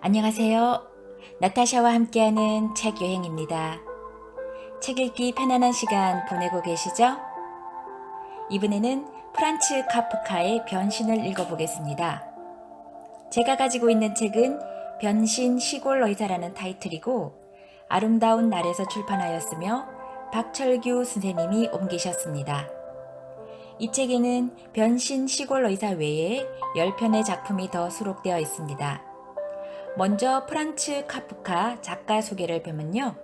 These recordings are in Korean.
안녕하세요. 나타샤와 함께하는 책 여행입니다. 책 읽기 편안한 시간 보내고 계시죠? 이번에는 프란츠 카프카의 변신을 읽어보겠습니다. 제가 가지고 있는 책은 변신 시골 의사라는 타이틀이고 아름다운 날에서 출판하였으며 박철규 선생님이 옮기셨습니다. 이 책에는 변신 시골 의사 외에 10편의 작품이 더 수록되어 있습니다. 먼저 프란츠 카프카 작가 소개를 보면요.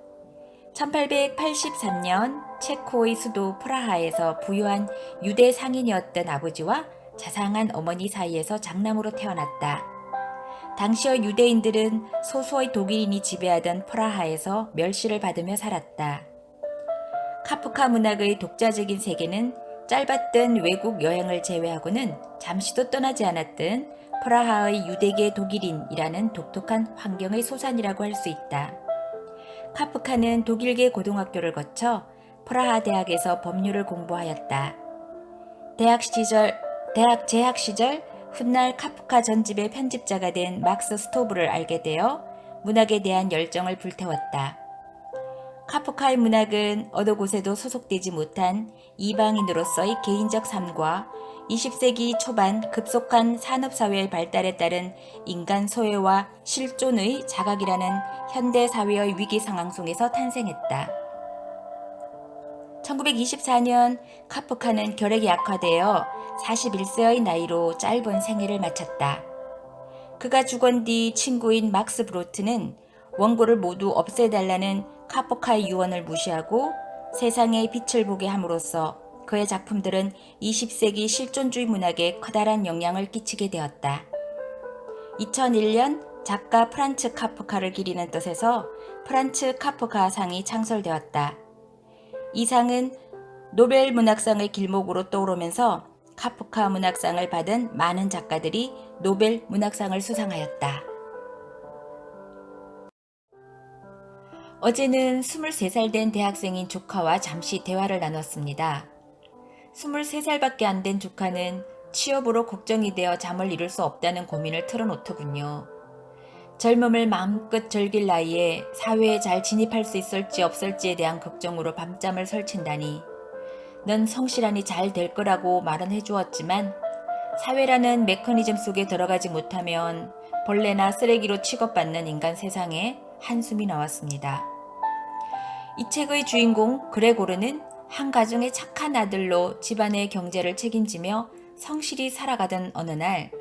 1883년 체코의 수도 프라하에서 부유한 유대 상인이었던 아버지와 자상한 어머니 사이에서 장남으로 태어났다. 당시의 유대인들은 소수의 독일인이 지배하던 프라하에서 멸시를 받으며 살았다. 카프카 문학의 독자적인 세계는 짧았던 외국 여행을 제외하고는 잠시도 떠나지 않았던 프라하의 유대계 독일인이라는 독특한 환경의 소산이라고 할 수 있다. 카프카는 독일계 고등학교를 거쳐 프라하 대학에서 법률을 공부하였다. 대학 재학 시절 훗날 카프카 전집의 편집자가 된 막스 스토브를 알게 되어 문학에 대한 열정을 불태웠다. 카프카의 문학은 어느 곳에도 소속되지 못한 이방인으로서의 개인적 삶과 20세기 초반 급속한 산업사회의 발달에 따른 인간 소외와 실존의 자각이라는 현대사회의 위기 상황 속에서 탄생했다. 1924년 카프카는 결핵이 악화되어 41세의 나이로 짧은 생애를 마쳤다. 그가 죽은 뒤 친구인 막스 브로트는 원고를 모두 없애달라는 카프카의 유언을 무시하고 세상의 빛을 보게 함으로써 그의 작품들은 20세기 실존주의 문학에 커다란 영향을 끼치게 되었다. 2001년 작가 프란츠 카프카를 기리는 뜻에서 프란츠 카프카상이 창설되었다. 이 상은 노벨 문학상의 길목으로 떠오르면서 카프카 문학상을 받은 많은 작가들이 노벨 문학상을 수상하였다. 어제는 23살 된 대학생인 조카와 잠시 대화를 나눴습니다. 23살밖에 안 된 조카는 취업으로 걱정이 되어 잠을 이룰 수 없다는 고민을 털어놓더군요. 젊음을 마음껏 즐길 나이에 사회에 잘 진입할 수 있을지 없을지에 대한 걱정으로 밤잠을 설친다니. 넌 성실하니 잘 될 거라고 말은 해주었지만 사회라는 메커니즘 속에 들어가지 못하면 벌레나 쓰레기로 취급받는 인간 세상에 한숨이 나왔습니다. 이 책의 주인공 그레고르는 한 가정의 착한 아들로 집안의 경제를 책임지며 성실히 살아가던 어느 날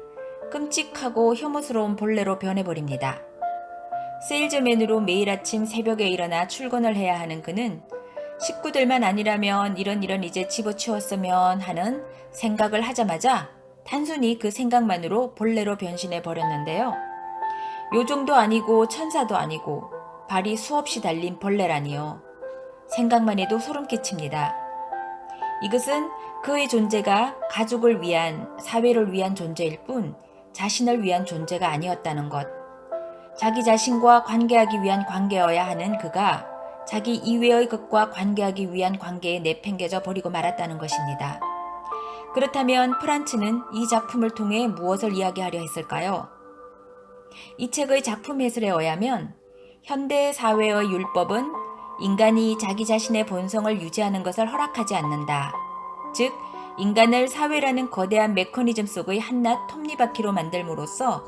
끔찍하고 혐오스러운 벌레로 변해버립니다. 세일즈맨으로 매일 아침 새벽에 일어나 출근을 해야 하는 그는 식구들만 아니라면 이런 이제 집어치웠으면 하는 생각을 하자마자 단순히 그 생각만으로 벌레로 변신해 버렸는데요. 요정도 아니고 천사도 아니고 발이 수없이 달린 벌레라니요. 생각만 해도 소름 끼칩니다. 이것은 그의 존재가 가족을 위한, 사회를 위한 존재일 뿐 자신을 위한 존재가 아니었다는 것. 자기 자신과 관계하기 위한 관계여야 하는 그가 자기 이외의 것과 관계하기 위한 관계에 내팽개져 버리고 말았다는 것입니다. 그렇다면 프란츠는 이 작품을 통해 무엇을 이야기하려 했을까요? 이 책의 작품 해설에 의하면 현대 사회의 율법은 인간이 자기 자신의 본성을 유지하는 것을 허락하지 않는다. 즉, 인간을 사회라는 거대한 메커니즘 속의 한낱 톱니바퀴로 만들므로써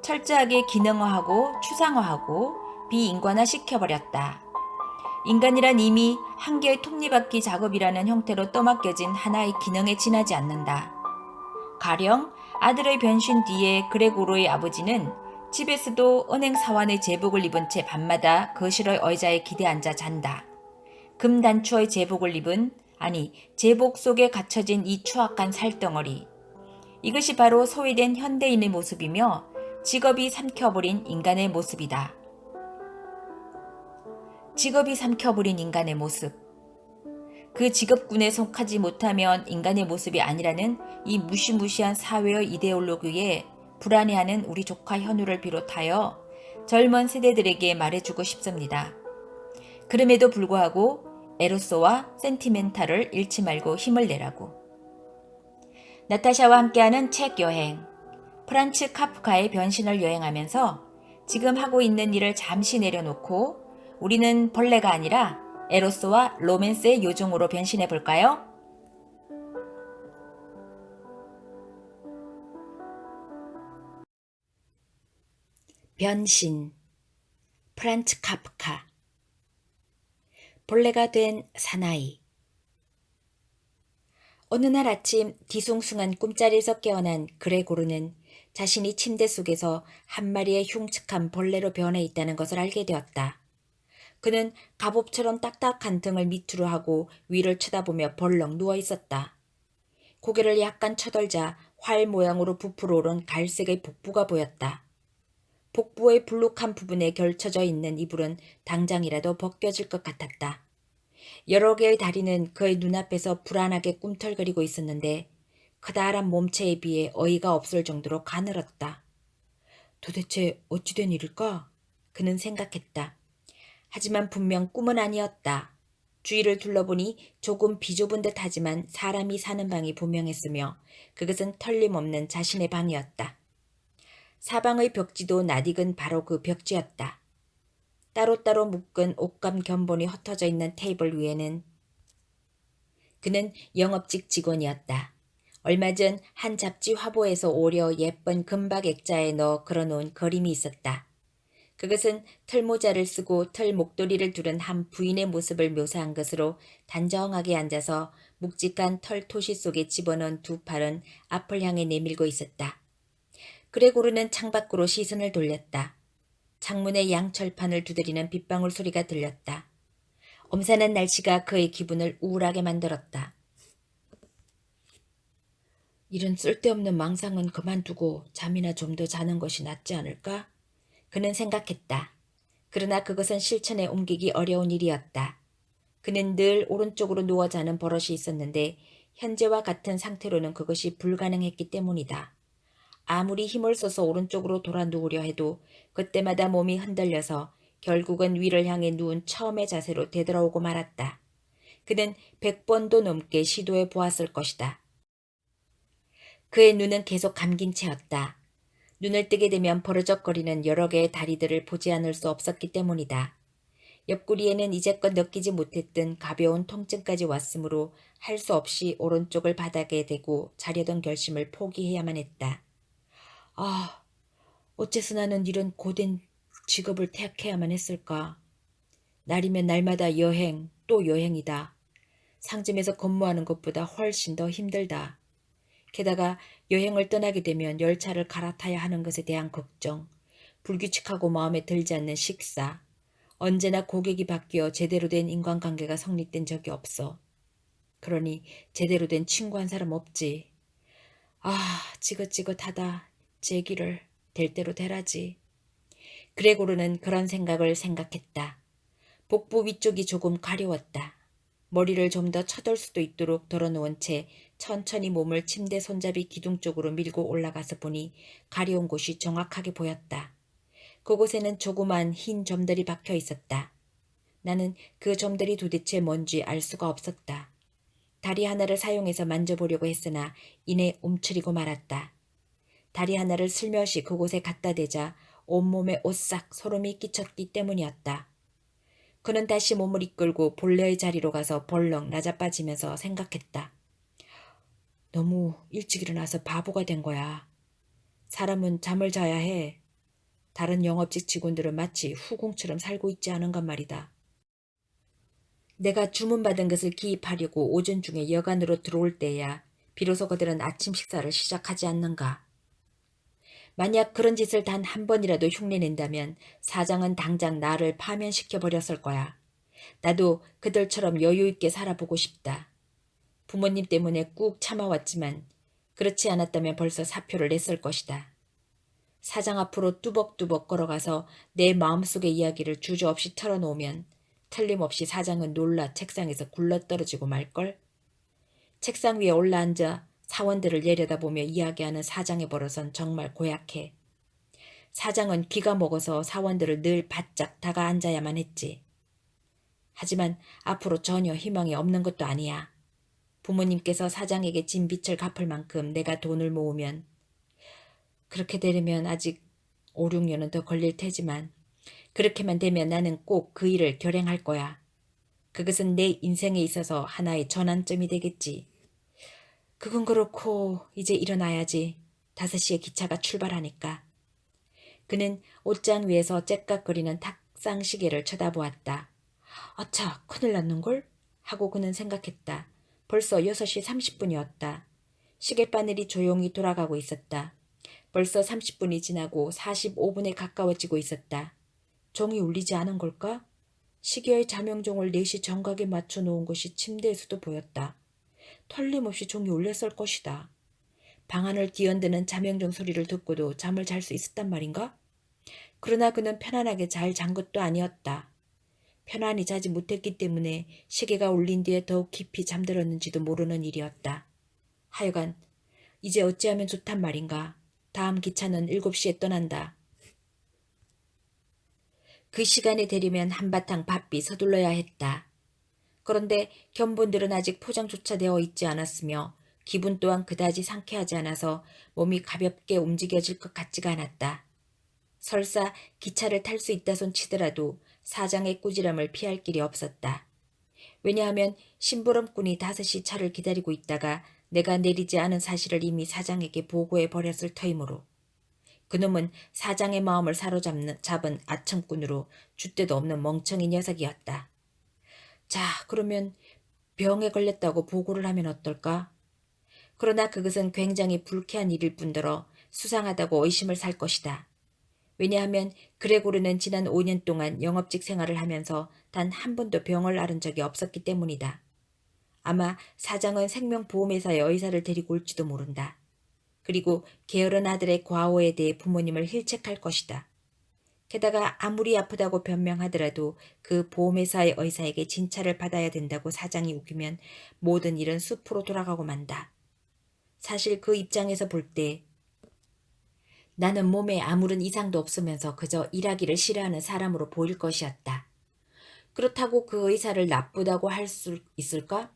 철저하게 기능화하고 추상화하고 비인간화시켜버렸다. 인간이란 이미 한 개의 톱니바퀴 작업이라는 형태로 떠맡겨진 하나의 기능에 지나지 않는다. 가령 아들의 변신 뒤에 그레고르의 아버지는 집에서도 은행 사원의 제복을 입은 채 밤마다 거실의 의자에 기대앉아 잔다. 금단추의 제복을 입은, 제복 속에 갇혀진 이 추악한 살덩어리. 이것이 바로 소외된 현대인의 모습이며 직업이 삼켜버린 인간의 모습이다. 직업이 삼켜버린 인간의 모습. 그 직업군에 속하지 못하면 인간의 모습이 아니라는 이 무시무시한 사회의 이데올로기에 불안해하는 우리 조카 현우를 비롯하여 젊은 세대들에게 말해주고 싶습니다. 그럼에도 불구하고 에로소와 센티멘탈을 잃지 말고 힘을 내라고. 나타샤와 함께하는 책 여행. 프란츠 카프카의 변신을 여행하면서 지금 하고 있는 일을 잠시 내려놓고 우리는 벌레가 아니라 에로스와 로맨스의 요정으로 변신해 볼까요? 변신. 프란츠 카프카. 벌레가 된 사나이. 어느 날 아침 뒤숭숭한 꿈자리에서 깨어난 그레고르는 자신이 침대 속에서 한 마리의 흉측한 벌레로 변해 있다는 것을 알게 되었다. 그는 갑옷처럼 딱딱한 등을 밑으로 하고 위를 쳐다보며 벌렁 누워 있었다. 고개를 약간 쳐덜자 활 모양으로 부풀어 오른 갈색의 복부가 보였다. 복부의 불룩한 부분에 걸쳐져 있는 이불은 당장이라도 벗겨질 것 같았다. 여러 개의 다리는 그의 눈앞에서 불안하게 꿈틀거리고 있었는데 커다란 몸체에 비해 어이가 없을 정도로 가늘었다. 도대체 어찌된 일일까? 그는 생각했다. 하지만 분명 꿈은 아니었다. 주위를 둘러보니 조금 비좁은 듯 하지만 사람이 사는 방이 분명했으며 그것은 틀림없는 자신의 방이었다. 사방의 벽지도 낯익은 바로 그 벽지였다. 따로따로 묶은 옷감 견본이 흩어져 있는 테이블 위에는 그는 영업직 직원이었다. 얼마 전 한 잡지 화보에서 오려 예쁜 금박 액자에 넣어 걸어놓은 그림이 있었다. 그것은 틀모자를 쓰고 틀 목도리를 두른 한 부인의 모습을 묘사한 것으로 단정하게 앉아서 묵직한 털 토시 속에 집어넣은 두 팔은 앞을 향해 내밀고 있었다. 그레고르는 창밖으로 시선을 돌렸다. 창문의 양철판을 두드리는 빗방울 소리가 들렸다. 엄산한 날씨가 그의 기분을 우울하게 만들었다. 이런 쓸데없는 망상은 그만두고 잠이나 좀 더 자는 것이 낫지 않을까? 그는 생각했다. 그러나 그것은 실천에 옮기기 어려운 일이었다. 그는 늘 오른쪽으로 누워 자는 버릇이 있었는데 현재와 같은 상태로는 그것이 불가능했기 때문이다. 아무리 힘을 써서 오른쪽으로 돌아 누우려 해도 그때마다 몸이 흔들려서 결국은 위를 향해 누운 처음의 자세로 되돌아오고 말았다. 그는 100번도 넘게 시도해 보았을 것이다. 그의 눈은 계속 감긴 채였다. 눈을 뜨게 되면 버르적거리는 여러 개의 다리들을 보지 않을 수 없었기 때문이다. 옆구리에는 이제껏 느끼지 못했던 가벼운 통증까지 왔으므로 할 수 없이 오른쪽을 바닥에 대고 자려던 결심을 포기해야만 했다. 아, 어째서 나는 이런 고된 직업을 택해야만 했을까? 날이면 날마다 여행, 또 여행이다. 상점에서 근무하는 것보다 훨씬 더 힘들다. 게다가 여행을 떠나게 되면 열차를 갈아타야 하는 것에 대한 걱정, 불규칙하고 마음에 들지 않는 식사, 언제나 고객이 바뀌어 제대로 된 인간관계가 성립된 적이 없어. 그러니 제대로 된 친구 한 사람 없지. 아, 지긋지긋하다. 제 길을 될 대로 되라지. 그레고르는 그런 생각을 생각했다. 복부 위쪽이 조금 가려웠다. 머리를 좀 더 쳐들 수도 있도록 덜어놓은 채 천천히 몸을 침대 손잡이 기둥 쪽으로 밀고 올라가서 보니 가려운 곳이 정확하게 보였다. 그곳에는 조그만 흰 점들이 박혀 있었다. 나는 그 점들이 도대체 뭔지 알 수가 없었다. 다리 하나를 사용해서 만져보려고 했으나 이내 움츠리고 말았다. 다리 하나를 슬며시 그곳에 갖다 대자 온몸에 오싹 소름이 끼쳤기 때문이었다. 그는 다시 몸을 이끌고 본래의 자리로 가서 벌렁 낮아빠지면서 생각했다. 너무 일찍 일어나서 바보가 된 거야. 사람은 잠을 자야 해. 다른 영업직 직원들은 마치 후궁처럼 살고 있지 않은가 말이다. 내가 주문받은 것을 기입하려고 오전 중에 여간으로 들어올 때야 비로소 그들은 아침 식사를 시작하지 않는가. 만약 그런 짓을 단 한 번이라도 흉내낸다면 사장은 당장 나를 파면시켜버렸을 거야. 나도 그들처럼 여유있게 살아보고 싶다. 부모님 때문에 꾹 참아왔지만 그렇지 않았다면 벌써 사표를 냈을 것이다. 사장 앞으로 뚜벅뚜벅 걸어가서 내 마음속의 이야기를 주저없이 털어놓으면 틀림없이 사장은 놀라 책상에서 굴러떨어지고 말걸. 책상 위에 올라앉아 사원들을 내려다보며 이야기하는 사장의 버릇은 정말 고약해. 사장은 귀가 먹어서 사원들을 늘 바짝 다가앉아야만 했지. 하지만 앞으로 전혀 희망이 없는 것도 아니야. 부모님께서 사장에게 진 빚을 갚을 만큼 내가 돈을 모으면 그렇게 되려면 아직 5, 6년은 더 걸릴 테지만 그렇게만 되면 나는 꼭 그 일을 결행할 거야. 그것은 내 인생에 있어서 하나의 전환점이 되겠지. 그건 그렇고 이제 일어나야지. 5시에 기차가 출발하니까. 그는 옷장 위에서 째깍거리는 탁상 시계를 쳐다보았다. 아차, 큰일 났는걸? 하고 그는 생각했다. 벌써 6시 30분이었다. 시계바늘이 조용히 돌아가고 있었다. 벌써 30분이 지나고 45분에 가까워지고 있었다. 종이 울리지 않은 걸까? 시계의 자명종을 4시 정각에 맞춰 놓은 것이 침대에서도 보였다. 틀림없이 종이 울렸을 것이다. 방안을 뒤흔드는 자명종 소리를 듣고도 잠을 잘 수 있었단 말인가? 그러나 그는 편안하게 잘 잔 것도 아니었다. 편안히 자지 못했기 때문에 시계가 울린 뒤에 더욱 깊이 잠들었는지도 모르는 일이었다. 하여간 이제 어찌하면 좋단 말인가. 다음 기차는 7시에 떠난다. 그 시간이 되려면 한바탕 바삐 서둘러야 했다. 그런데 견본들은 아직 포장조차 되어 있지 않았으며 기분 또한 그다지 상쾌하지 않아서 몸이 가볍게 움직여질 것 같지가 않았다. 설사 기차를 탈 수 있다 손 치더라도 사장의 꾸지람을 피할 길이 없었다. 왜냐하면 심부름꾼이 5시 차를 기다리고 있다가 내가 내리지 않은 사실을 이미 사장에게 보고해 버렸을 터이므로. 그놈은 사장의 마음을 잡은 아첨꾼으로 줏대도 없는 멍청이 녀석이었다. 자, 그러면 병에 걸렸다고 보고를 하면 어떨까? 그러나 그것은 굉장히 불쾌한 일일 뿐더러 수상하다고 의심을 살 것이다. 왜냐하면 그레고르는 지난 5년 동안 영업직 생활을 하면서 단 한 번도 병을 앓은 적이 없었기 때문이다. 아마 사장은 생명보험회사의 의사를 데리고 올지도 모른다. 그리고 게으른 아들의 과오에 대해 부모님을 힐책할 것이다. 게다가 아무리 아프다고 변명하더라도 그 보험회사의 의사에게 진찰을 받아야 된다고 사장이 우기면 모든 일은 숲으로 돌아가고 만다. 사실 그 입장에서 볼 때 나는 몸에 아무런 이상도 없으면서 그저 일하기를 싫어하는 사람으로 보일 것이었다. 그렇다고 그 의사를 나쁘다고 할 수 있을까?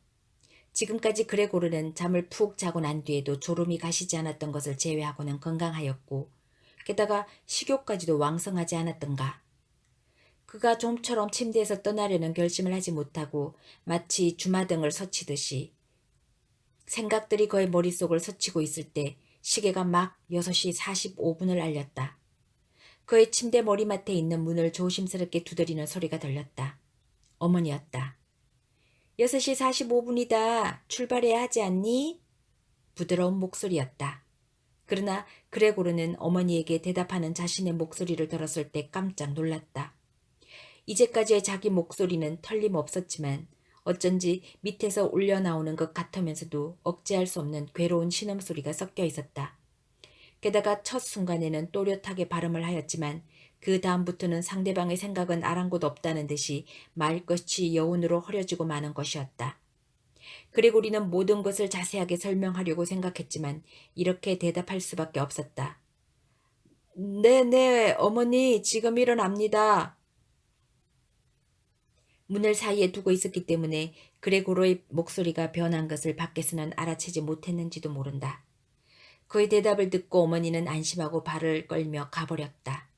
지금까지 그레고르는 잠을 푹 자고 난 뒤에도 졸음이 가시지 않았던 것을 제외하고는 건강하였고 게다가 식욕까지도 왕성하지 않았던가. 그가 좀처럼 침대에서 떠나려는 결심을 하지 못하고 마치 주마등을 서치듯이 생각들이 그의 머릿속을 스치고 있을 때 시계가 막 6시 45분을 알렸다. 그의 침대 머리맡에 있는 문을 조심스럽게 두드리는 소리가 들렸다. 어머니였다. 6시 45분이다. 출발해야 하지 않니? 부드러운 목소리였다. 그러나 그레고르는 어머니에게 대답하는 자신의 목소리를 들었을 때 깜짝 놀랐다. 이제까지의 자기 목소리는 틀림없었지만 어쩐지 밑에서 울려나오는 것 같으면서도 억제할 수 없는 괴로운 신음소리가 섞여 있었다. 게다가 첫 순간에는 또렷하게 발음을 하였지만 그 다음부터는 상대방의 생각은 아랑곳 없다는 듯이 말끝이 여운으로 흐려지고 마는 것이었다. 그레고리는 모든 것을 자세하게 설명하려고 생각했지만 이렇게 대답할 수밖에 없었다. 네, 어머니 지금 일어납니다. 문을 사이에 두고 있었기 때문에 그레고로의 목소리가 변한 것을 밖에서는 알아채지 못했는지도 모른다. 그의 대답을 듣고 어머니는 안심하고 발을 끌며 가버렸다.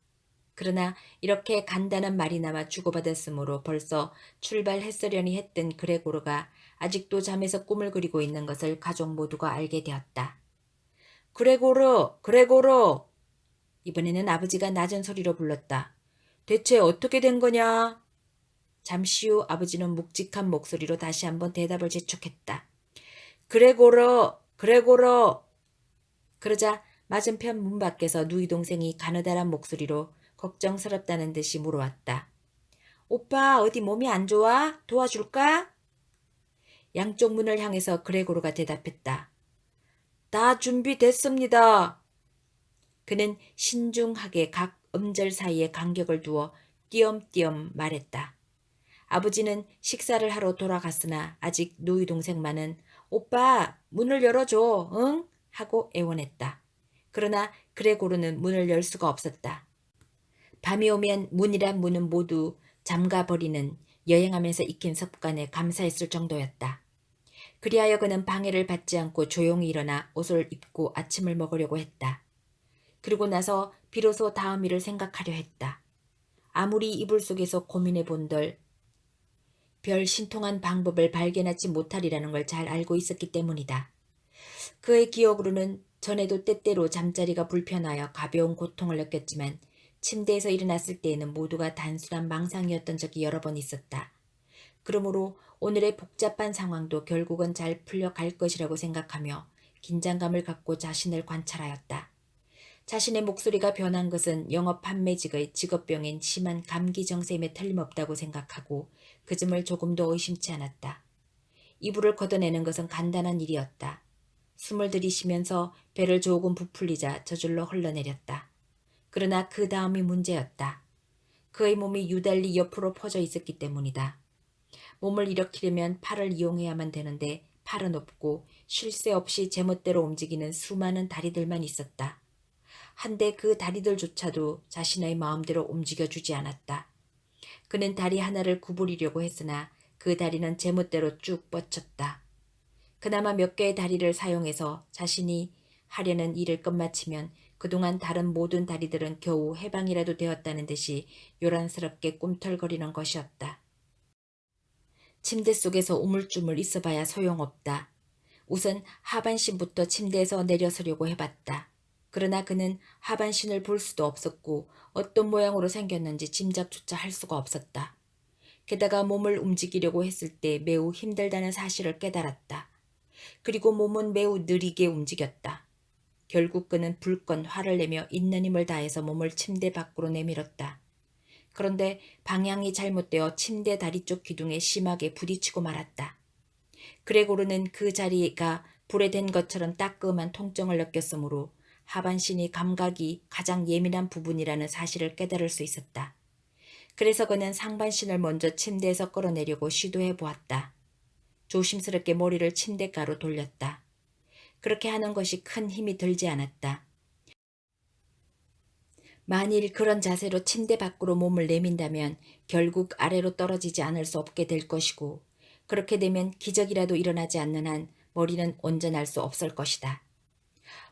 그러나 이렇게 간단한 말이나마 주고받았으므로 벌써 출발했으려니 했던 그레고르가 아직도 잠에서 꿈을 그리고 있는 것을 가족 모두가 알게 되었다. 그레고르! 이번에는 아버지가 낮은 소리로 불렀다. 대체 어떻게 된 거냐? 잠시 후 아버지는 묵직한 목소리로 다시 한번 대답을 재촉했다. 그레고르! 그러자 맞은편 문 밖에서 누이 동생이 가느다란 목소리로 걱정스럽다는 듯이 물어왔다. 오빠 어디 몸이 안 좋아? 도와줄까? 양쪽 문을 향해서 그레고르가 대답했다. 다 준비됐습니다. 그는 신중하게 각 음절 사이에 간격을 두어 띄엄띄엄 말했다. 아버지는 식사를 하러 돌아갔으나 아직 누이 동생만은 오빠 문을 열어줘 응? 하고 애원했다. 그러나 그레고르는 문을 열 수가 없었다. 밤이 오면 문이란 문은 모두 잠가버리는 여행하면서 익힌 습관에 감사했을 정도였다. 그리하여 그는 방해를 받지 않고 조용히 일어나 옷을 입고 아침을 먹으려고 했다. 그리고 나서 비로소 다음 일을 생각하려 했다. 아무리 이불 속에서 고민해 본들 별 신통한 방법을 발견하지 못하리라는 걸 잘 알고 있었기 때문이다. 그의 기억으로는 전에도 때때로 잠자리가 불편하여 가벼운 고통을 느꼈지만 침대에서 일어났을 때에는 모두가 단순한 망상이었던 적이 여러 번 있었다. 그러므로 오늘의 복잡한 상황도 결국은 잘 풀려갈 것이라고 생각하며 긴장감을 갖고 자신을 관찰하였다. 자신의 목소리가 변한 것은 영업 판매직의 직업병인 심한 감기 정셈에 틀림없다고 생각하고 그 점을 조금도 의심치 않았다. 이불을 걷어내는 것은 간단한 일이었다. 숨을 들이쉬면서 배를 조금 부풀리자 저절로 흘러내렸다. 그러나 그 다음이 문제였다. 그의 몸이 유달리 옆으로 퍼져 있었기 때문이다. 몸을 일으키려면 팔을 이용해야만 되는데 팔은 없고 쉴 새 없이 제멋대로 움직이는 수많은 다리들만 있었다. 한데 그 다리들조차도 자신의 마음대로 움직여주지 않았다. 그는 다리 하나를 구부리려고 했으나 그 다리는 제멋대로 쭉 뻗쳤다. 그나마 몇 개의 다리를 사용해서 자신이 하려는 일을 끝마치면 그동안 다른 모든 다리들은 겨우 해방이라도 되었다는 듯이 요란스럽게 꿈틀거리는 것이었다. 침대 속에서 우물쭈물 있어봐야 소용없다. 우선 하반신부터 침대에서 내려서려고 해봤다. 그러나 그는 하반신을 볼 수도 없었고 어떤 모양으로 생겼는지 짐작조차 할 수가 없었다. 게다가 몸을 움직이려고 했을 때 매우 힘들다는 사실을 깨달았다. 그리고 몸은 매우 느리게 움직였다. 결국 그는 불끈 화를 내며 있는 힘을 다해서 몸을 침대 밖으로 내밀었다. 그런데 방향이 잘못되어 침대 다리 쪽 기둥에 심하게 부딪히고 말았다. 그레고르는 그 자리가 불에 댄 것처럼 따끔한 통증을 느꼈으므로 하반신이 감각이 가장 예민한 부분이라는 사실을 깨달을 수 있었다. 그래서 그는 상반신을 먼저 침대에서 끌어내려고 시도해 보았다. 조심스럽게 머리를 침대가로 돌렸다. 그렇게 하는 것이 큰 힘이 들지 않았다. 만일 그런 자세로 침대 밖으로 몸을 내민다면 결국 아래로 떨어지지 않을 수 없게 될 것이고 그렇게 되면 기적이라도 일어나지 않는 한 머리는 온전할 수 없을 것이다.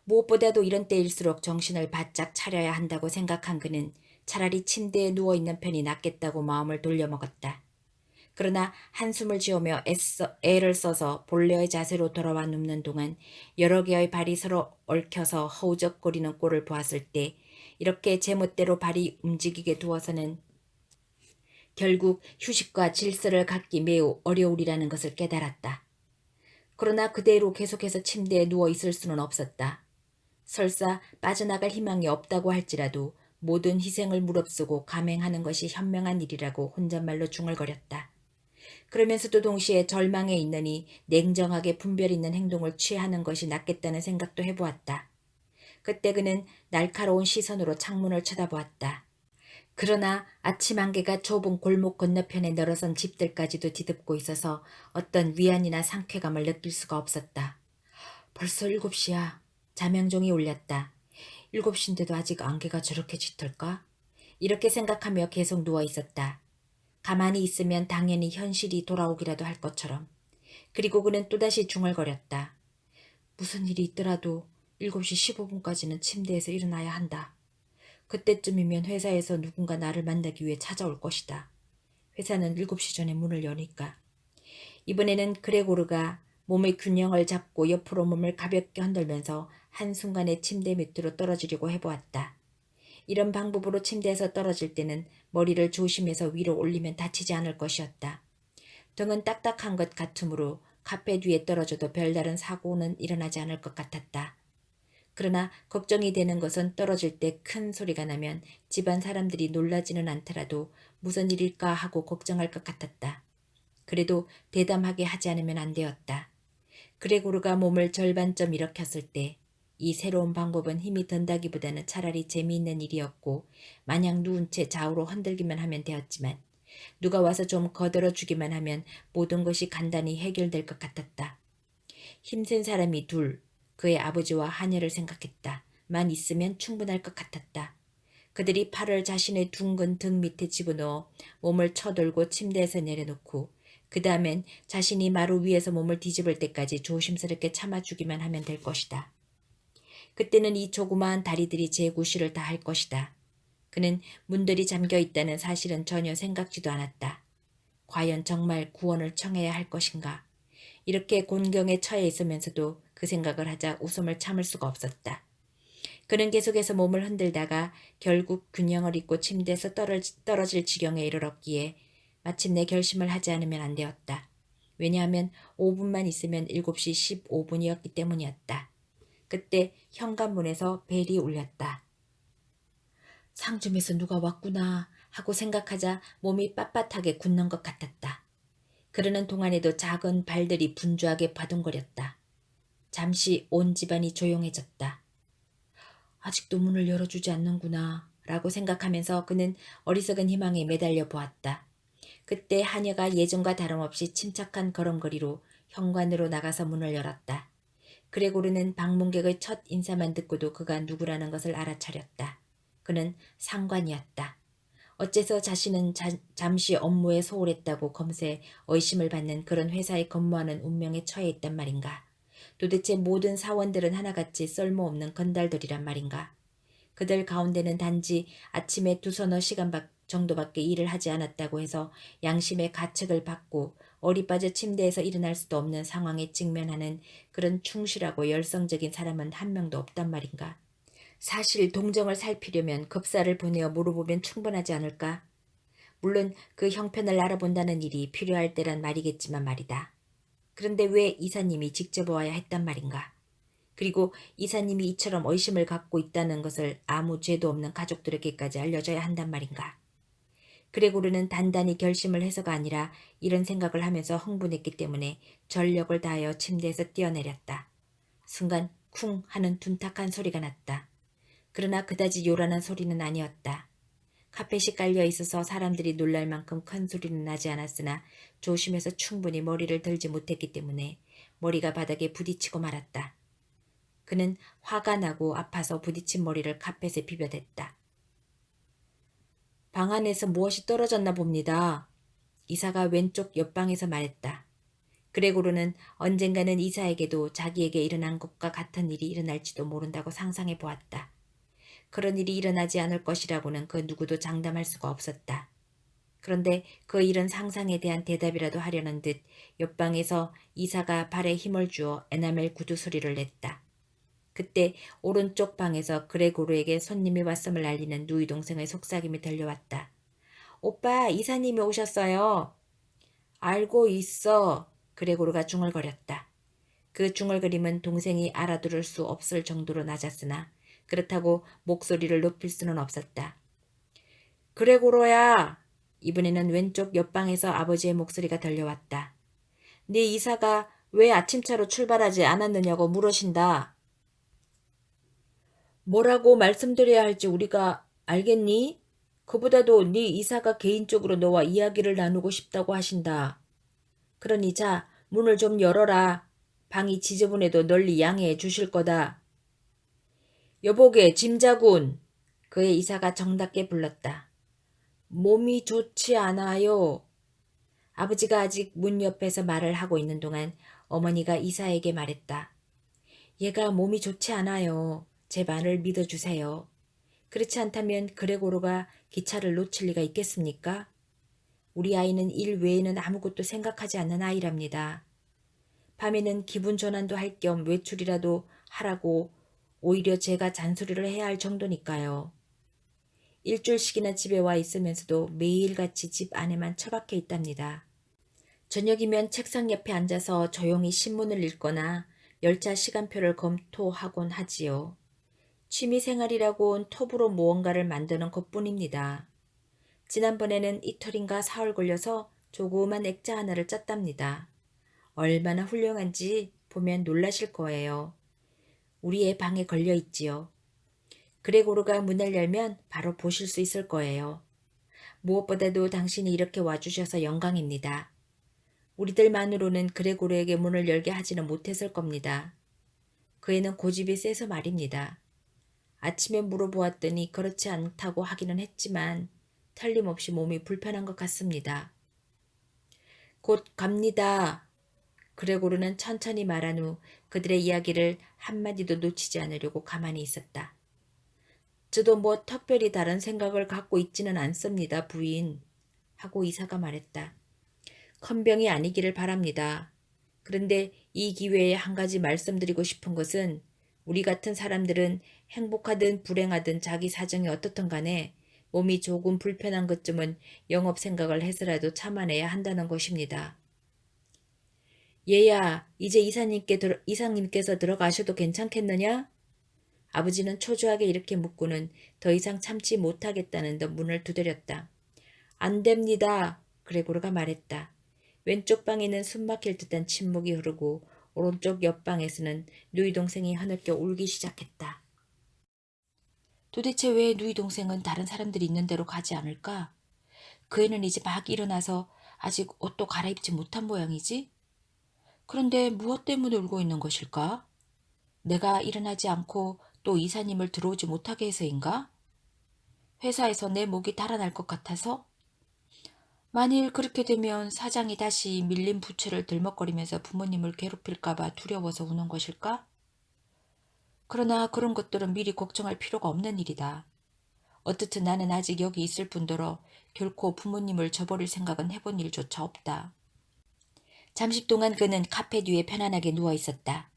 무엇보다도 이런 때일수록 정신을 바짝 차려야 한다고 생각한 그는 차라리 침대에 누워있는 편이 낫겠다고 마음을 돌려먹었다. 그러나 한숨을 지으며 애를 써서 본래의 자세로 돌아와 눕는 동안 여러 개의 발이 서로 얽혀서 허우적거리는 꼴을 보았을 때 이렇게 제멋대로 발이 움직이게 두어서는 결국 휴식과 질서를 갖기 매우 어려우리라는 것을 깨달았다. 그러나 그대로 계속해서 침대에 누워 있을 수는 없었다. 설사 빠져나갈 희망이 없다고 할지라도 모든 희생을 무릅쓰고 감행하는 것이 현명한 일이라고 혼잣말로 중얼거렸다. 그러면서도 동시에 절망에 있느니 냉정하게 분별 있는 행동을 취하는 것이 낫겠다는 생각도 해보았다. 그때 그는 날카로운 시선으로 창문을 쳐다보았다. 그러나 아침 안개가 좁은 골목 건너편에 늘어선 집들까지도 뒤덮고 있어서 어떤 위안이나 상쾌감을 느낄 수가 없었다. 벌써 7시야. 자명종이 울렸다. 7시인데도 아직 안개가 저렇게 짙을까? 이렇게 생각하며 계속 누워 있었다. 가만히 있으면 당연히 현실이 돌아오기라도 할 것처럼. 그리고 그는 또다시 중얼거렸다. 무슨 일이 있더라도 7시 15분까지는 침대에서 일어나야 한다. 그때쯤이면 회사에서 누군가 나를 만나기 위해 찾아올 것이다. 회사는 7시 전에 문을 여니까. 이번에는 그레고르가 몸의 균형을 잡고 옆으로 몸을 가볍게 흔들면서 한순간에 침대 밑으로 떨어지려고 해보았다. 이런 방법으로 침대에서 떨어질 때는 머리를 조심해서 위로 올리면 다치지 않을 것이었다. 등은 딱딱한 것 같으므로 카펫 위에 떨어져도 별다른 사고는 일어나지 않을 것 같았다. 그러나 걱정이 되는 것은 떨어질 때 큰 소리가 나면 집안 사람들이 놀라지는 않더라도 무슨 일일까 하고 걱정할 것 같았다. 그래도 대담하게 하지 않으면 안 되었다. 그레고르가 몸을 절반쯤 일으켰을 때 이 새로운 방법은 힘이 든다기보다는 차라리 재미있는 일이었고 마냥 누운 채 좌우로 흔들기만 하면 되었지만 누가 와서 좀 거들어주기만 하면 모든 것이 간단히 해결될 것 같았다. 힘센 사람이 둘, 그의 아버지와 하녀를 생각했다. 만 있으면 충분할 것 같았다. 그들이 팔을 자신의 둥근 등 밑에 집어넣어 몸을 쳐들고 침대에서 내려놓고 그 다음엔 자신이 마루 위에서 몸을 뒤집을 때까지 조심스럽게 참아주기만 하면 될 것이다. 그때는 이 조그마한 다리들이 제 구실을 다 할 것이다. 그는 문들이 잠겨 있다는 사실은 전혀 생각지도 않았다. 과연 정말 구원을 청해야 할 것인가? 이렇게 곤경에 처해 있으면서도 그 생각을 하자 웃음을 참을 수가 없었다. 그는 계속해서 몸을 흔들다가 결국 균형을 잃고 침대에서 떨어질 지경에 이르렀기에 마침내 결심을 하지 않으면 안 되었다. 왜냐하면 5분만 있으면 7시 15분이었기 때문이었다. 그때 현관문에서 벨이 울렸다. 상점에서 누가 왔구나 하고 생각하자 몸이 빳빳하게 굳는 것 같았다. 그러는 동안에도 작은 발들이 분주하게 바둥거렸다. 잠시 온 집안이 조용해졌다. 아직도 문을 열어주지 않는구나 라고 생각하면서 그는 어리석은 희망에 매달려 보았다. 그때 하녀가 예전과 다름없이 침착한 걸음걸이로 현관으로 나가서 문을 열었다. 그레고르는 방문객의 첫 인사만 듣고도 그가 누구라는 것을 알아차렸다. 그는 상관이었다. 어째서 자신은 잠시 업무에 소홀했다고 검사에 의심을 받는 그런 회사에 근무하는 운명에 처해 있단 말인가. 도대체 모든 사원들은 하나같이 쓸모없는 건달들이란 말인가. 그들 가운데는 단지 아침에 두서너 시간 정도밖에 일을 하지 않았다고 해서 양심의 가책을 받고 어리빠져 침대에서 일어날 수도 없는 상황에 직면하는 그런 충실하고 열성적인 사람은 한 명도 없단 말인가. 사실 동정을 살피려면 급사를 보내어 물어보면 충분하지 않을까? 물론 그 형편을 알아본다는 일이 필요할 때란 말이겠지만 말이다. 그런데 왜 이사님이 직접 와야 했단 말인가? 그리고 이사님이 이처럼 의심을 갖고 있다는 것을 아무 죄도 없는 가족들에게까지 알려줘야 한단 말인가? 그레고르는 단단히 결심을 해서가 아니라 이런 생각을 하면서 흥분했기 때문에 전력을 다하여 침대에서 뛰어내렸다. 순간 쿵 하는 둔탁한 소리가 났다. 그러나 그다지 요란한 소리는 아니었다. 카펫이 깔려 있어서 사람들이 놀랄 만큼 큰 소리는 나지 않았으나 조심해서 충분히 머리를 들지 못했기 때문에 머리가 바닥에 부딪히고 말았다. 그는 화가 나고 아파서 부딪힌 머리를 카펫에 비벼댔다. 방 안에서 무엇이 떨어졌나 봅니다. 이사가 왼쪽 옆방에서 말했다. 그레고르는 언젠가는 이사에게도 자기에게 일어난 것과 같은 일이 일어날지도 모른다고 상상해 보았다. 그런 일이 일어나지 않을 것이라고는 그 누구도 장담할 수가 없었다. 그런데 그 이런 상상에 대한 대답이라도 하려는 듯 옆방에서 이사가 발에 힘을 주어 에나멜 구두 소리를 냈다. 그때 오른쪽 방에서 그레고르에게 손님이 왔음을 알리는 누이 동생의 속삭임이 들려왔다. 오빠, 이사님이 오셨어요. 알고 있어. 그레고르가 중얼거렸다. 그 중얼거림은 동생이 알아들을 수 없을 정도로 낮았으나 그렇다고 목소리를 높일 수는 없었다. 그레고로야. 이번에는 왼쪽 옆방에서 아버지의 목소리가 들려왔다. 네 이사가 왜 아침차로 출발하지 않았느냐고 물으신다. 뭐라고 말씀드려야 할지 우리가 알겠니? 그보다도 네 이사가 개인적으로 너와 이야기를 나누고 싶다고 하신다. 그러니 자, 문을 좀 열어라. 방이 지저분해도 널리 양해해 주실 거다. 여보게, 짐자군. 그의 이사가 정답게 불렀다. 몸이 좋지 않아요. 아버지가 아직 문 옆에서 말을 하고 있는 동안 어머니가 이사에게 말했다. 얘가 몸이 좋지 않아요. 제 말을 믿어주세요. 그렇지 않다면 그레고로가 기차를 놓칠 리가 있겠습니까? 우리 아이는 일 외에는 아무것도 생각하지 않는 아이랍니다. 밤에는 기분 전환도 할 겸 외출이라도 하라고 오히려 제가 잔소리를 해야 할 정도니까요. 일주일씩이나 집에 와 있으면서도 매일같이 집 안에만 처박혀 있답니다. 저녁이면 책상 옆에 앉아서 조용히 신문을 읽거나 열차 시간표를 검토하곤 하지요. 취미생활이라곤 톱으로 무언가를 만드는 것뿐입니다. 지난번에는 이틀인가 사흘 걸려서 조그만 액자 하나를 짰답니다. 얼마나 훌륭한지 보면 놀라실 거예요. 우리의 방에 걸려 있지요. 그레고르가 문을 열면 바로 보실 수 있을 거예요. 무엇보다도 당신이 이렇게 와주셔서 영광입니다. 우리들만으로는 그레고르에게 문을 열게 하지는 못했을 겁니다. 그 애는 고집이 세서 말입니다. 아침에 물어보았더니 그렇지 않다고 하기는 했지만 틀림없이 몸이 불편한 것 같습니다. 곧 갑니다. 그레고르는 천천히 말한 후 그들의 이야기를 한마디도 놓치지 않으려고 가만히 있었다. 저도 뭐 특별히 다른 생각을 갖고 있지는 않습니다, 부인. 하고 이사가 말했다. 컨병이 아니기를 바랍니다. 그런데 이 기회에 한 가지 말씀드리고 싶은 것은 우리 같은 사람들은 행복하든 불행하든 자기 사정이 어떻든 간에 몸이 조금 불편한 것쯤은 영업 생각을 해서라도 참아내야 한다는 것입니다. 얘야, 이제 이사님께서 들어가셔도 괜찮겠느냐? 아버지는 초조하게 이렇게 묻고는 더 이상 참지 못하겠다는 듯 문을 두드렸다. 안 됩니다. 그레고르가 말했다. 왼쪽 방에는 숨막힐 듯한 침묵이 흐르고 오른쪽 옆방에서는 누이 동생이 하늘겨 울기 시작했다. 도대체 왜 누이 동생은 다른 사람들이 있는 대로 가지 않을까? 그 애는 이제 막 일어나서 아직 옷도 갈아입지 못한 모양이지? 그런데 무엇 때문에 울고 있는 것일까? 내가 일어나지 않고 또 이사님을 들어오지 못하게 해서인가? 회사에서 내 목이 달아날 것 같아서? 만일 그렇게 되면 사장이 다시 밀린 부채를 들먹거리면서 부모님을 괴롭힐까봐 두려워서 우는 것일까? 그러나 그런 것들은 미리 걱정할 필요가 없는 일이다. 어떻든 나는 아직 여기 있을 뿐더러 결코 부모님을 저버릴 생각은 해본 일조차 없다. 잠시 동안 그는 카페 뒤에 편안하게 누워 있었다.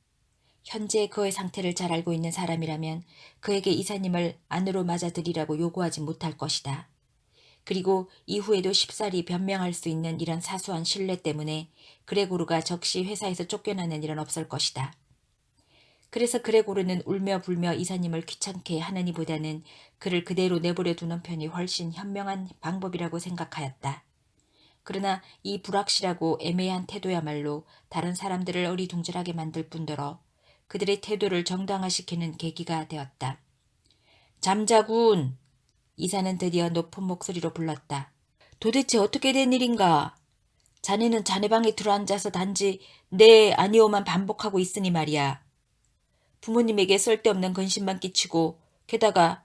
현재 그의 상태를 잘 알고 있는 사람이라면 그에게 이사님을 안으로 맞아들이라고 요구하지 못할 것이다. 그리고 이후에도 쉽사리 변명할 수 있는 이런 사소한 신뢰 때문에 그레고르가 적시 회사에서 쫓겨나는 일은 없을 것이다. 그래서 그레고르는 울며 불며 이사님을 귀찮게 하느니보다는 그를 그대로 내버려 두는 편이 훨씬 현명한 방법이라고 생각하였다. 그러나 이 불확실하고 애매한 태도야말로 다른 사람들을 어리둥절하게 만들 뿐더러 그들의 태도를 정당화시키는 계기가 되었다. 잠자군! 이사는 드디어 높은 목소리로 불렀다. 도대체 어떻게 된 일인가? 자네는 자네 방에 들어앉아서 단지 네 아니오만 반복하고 있으니 말이야. 부모님에게 쓸데없는 근심만 끼치고 게다가